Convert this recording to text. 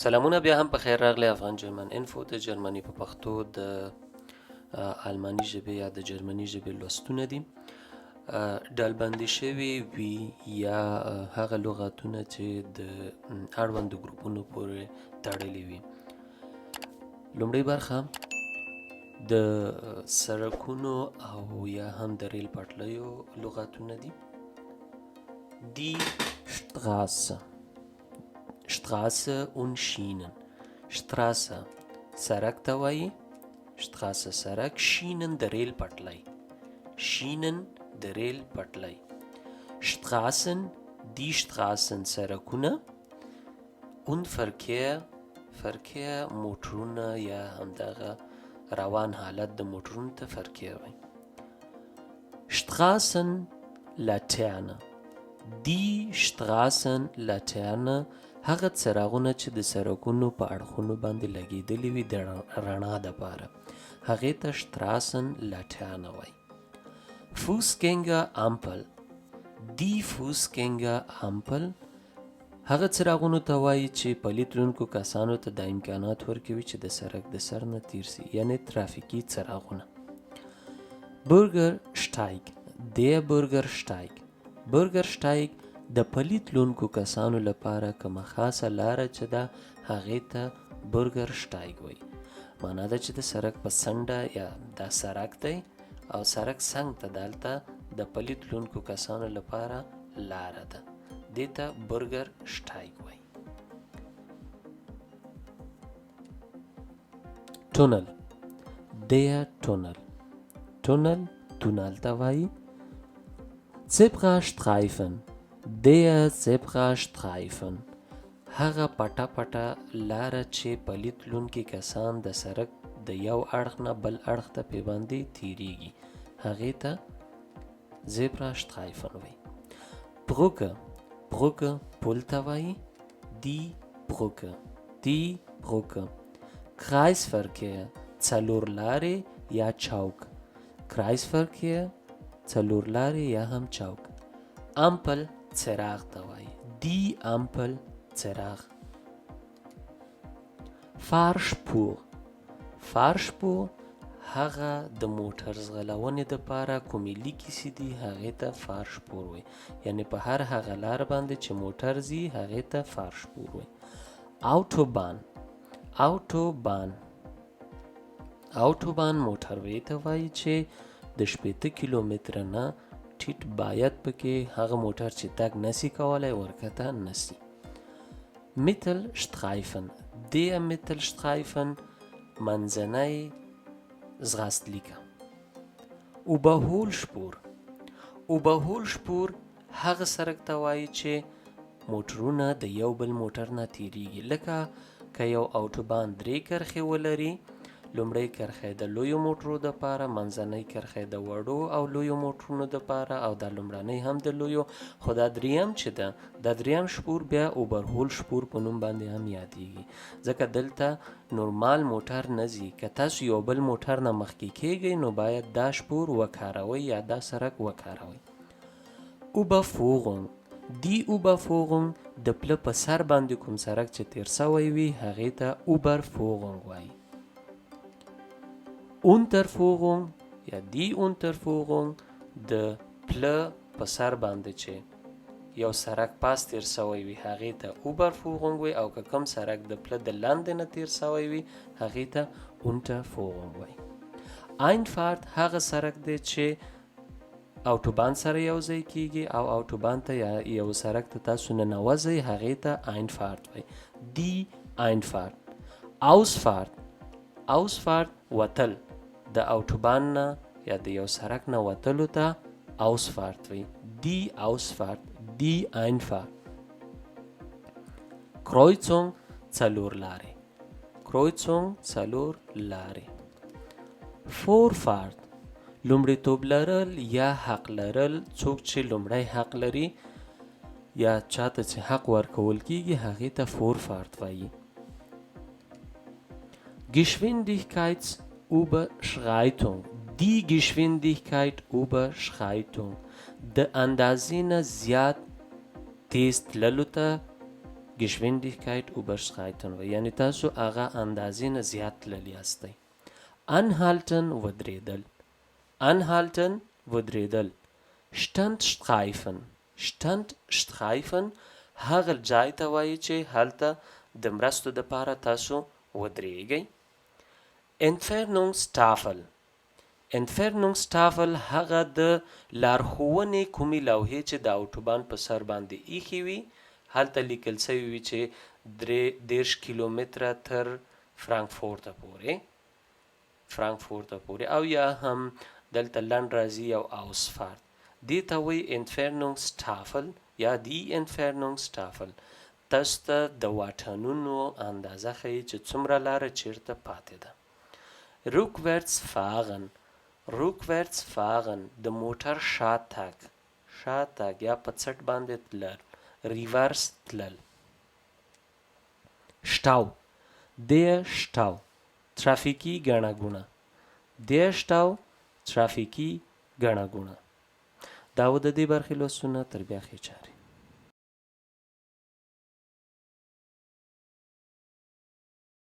سلامونه بیا هم په خیر راغلی افغان جرمن انفو د جرمني په پښتو د آلماني ژبې یا د جرمني ژبې لوستونه دي. ډلبندي شوي وي یا هغه لغاتونه چې د اړوندو ګروپونو پورې تړلي وي. لومړی برخه د سړکونو او یا هم د ریل پټلیو لغاتونه دي. دی شتراسه Straße und Schienen. Straße سړک ته وایي، Straße سړک، Schienen د ریل پټلی، Schienen د ریل پټلی، Straßen die Straßen سړکونه، und Verkehr موټرونه یا همدغه روان حالت د موټرونو ته Verkehr وایي. Straßenlaterne die Straßenlaterne هغه څراغونه چې د سړکونو په اړخونو باندې لګېدلي وي د رڼا دپاره، هغې ته شتراسنلاتerne وایي. Fußgängerampel die Fußgängerampel هغه څراغونو ته وایي چې پلي تلونکو کسانو ته دا امکانات ورکوي چې د سړک د سر نه تیر سي، یعنې ترافیکي څراغونه. Bürgersteig der Bürgersteig د پلي تلونکو کسانو لپاره کومه خاصه لاره چې ده هغې ته Bürgersteig وایي. معنا ده چې د سړک په څنډه یا دا سړک دی او سړک څنګ ته دلته د پلي تلونکو کسانو لپاره لاره ده، دې ته Bürgersteig وایي. Tunnel der Tunnel ته وایي. Zebrastreifen der Zebrastreifen هغه پټه پټه لاره چې پلي تلونکي کسان د سړک د یو اړخ نه بل اړخ ته پې باندې تیریږي، هغې ته Zebrastreifen وایي. Brücke پل ته وایي. Die Brücke Kreisverkehr څلور لارې یا چوک، Kreisverkehr څلور لارې یا هم چوک. Ampel څراغ ته وایي. Die Ampel څراغ. Fahrspur هغه د موټر ځغلونې دپاره کومې لیکې چې دي هغې ته Fahrspur وایي، یعنې په هر هغه لار باندې چې موټر ځي هغې ته Fahrspur وایي. Autobahn موټروې ته وایي چې د 80 کیلومتره نه ټیټ باید پکې هغه موټر چې تګ نسی کولی ورکته نسی. Mittelstreifen der Mittelstreifen منځنی ځغاستلیکه. Überholspur هغه سړک ته وایي چې موټرونه د یو بل موټر نه تیریږي، لکه که یو اوټوبان 3 کرښې ولري، لومړی کرښه د لویو موټرو دپاره، منځنۍ کرښه د وړو او لویو موټرونو دپاره او دا لومړنۍ هم د لویو، خو دا دریم چې ده دا دریم شپور بیا اوبرهول شپور په نوم باندې هم یادیږي، ځکه دلته نورمال موټر نه ځي. که تاسو یو بل موټر نه مخکې کیږئ نو باید دا شپور وکاروئ یا دا سړک وکاروئ. Die Überführung د پله په سر باندې کوم سړک چې تیر سوی وي هغې ته Überführung وایي. Unterführung یا die Unterführung د پله په سر باندې چې یو سړک پاس تیر سوی وي هغې ته Überführung وایي، او که کوم سړک د پله د لاندې نه تیر سوی وي هغې ته Unterführung وایي. Einfahrt هغه سړک دی چې اوټوبان سره یو ځای کیږي او اوټوبان ته یا یو سړک ته تاسو ننوځئ هغې ته Einfahrt وایي. Die Einfahrt. Ausfahrt وتل د اوټوبان نه یا د یو سړک نه وتلو ته Ausfahrt وایي. Die Ausfahrt. Die Einfahrt. Kreuzung څلور لارې. Vorfahrt لومړیتوب لرل یا حق لرل، څوک چې لومړی حق لري یا چاته چې حق ورکول کیږي هغې ته Vorfahrt وایي. Geschwindigkeitsüberschreitung die Geschwindigkeitsüberschreitung د اندازې نه زیات تیز تللو ته Geschwindigkeit überschreiten وي، یعنی تاسو هغه اندازې نه زیات تللی یاستئ. anhalten ودرېدل، anhalten ودرېدل. stand streifen، stand streifen هغه ځای ته وایي چې هلته د مرستو دپاره تاسو ودرېږئ. Entfernungstafel، Entfernungstafel هغه د لارښوونې کومې لوحې چې د اوټوبان په سر باندې ایښې وي، هلته لیکل سوي وي چې 30 کیلومتره تر فرانکفورته پورې، او یا هم دلته لنډ راځي او اوسفارد. دې ته وایي Entfernungstafel یا دی Entfernungstafel. تاسو ته د واټنونو اندازه ښیي چې څومره لاره چیرته پاتې ده. Rückwärts fahren، rückwärts fahren د موټر شاتګ، شاتګ یا په څټ باندې تلل، ریورس تلل. Stau، der Stau ترافیکي ګڼه ګوڼه، der Stau ترافیکي ګڼه ګوڼه. دا و د دې برخې لوستونه، تر بیا ښې چارې.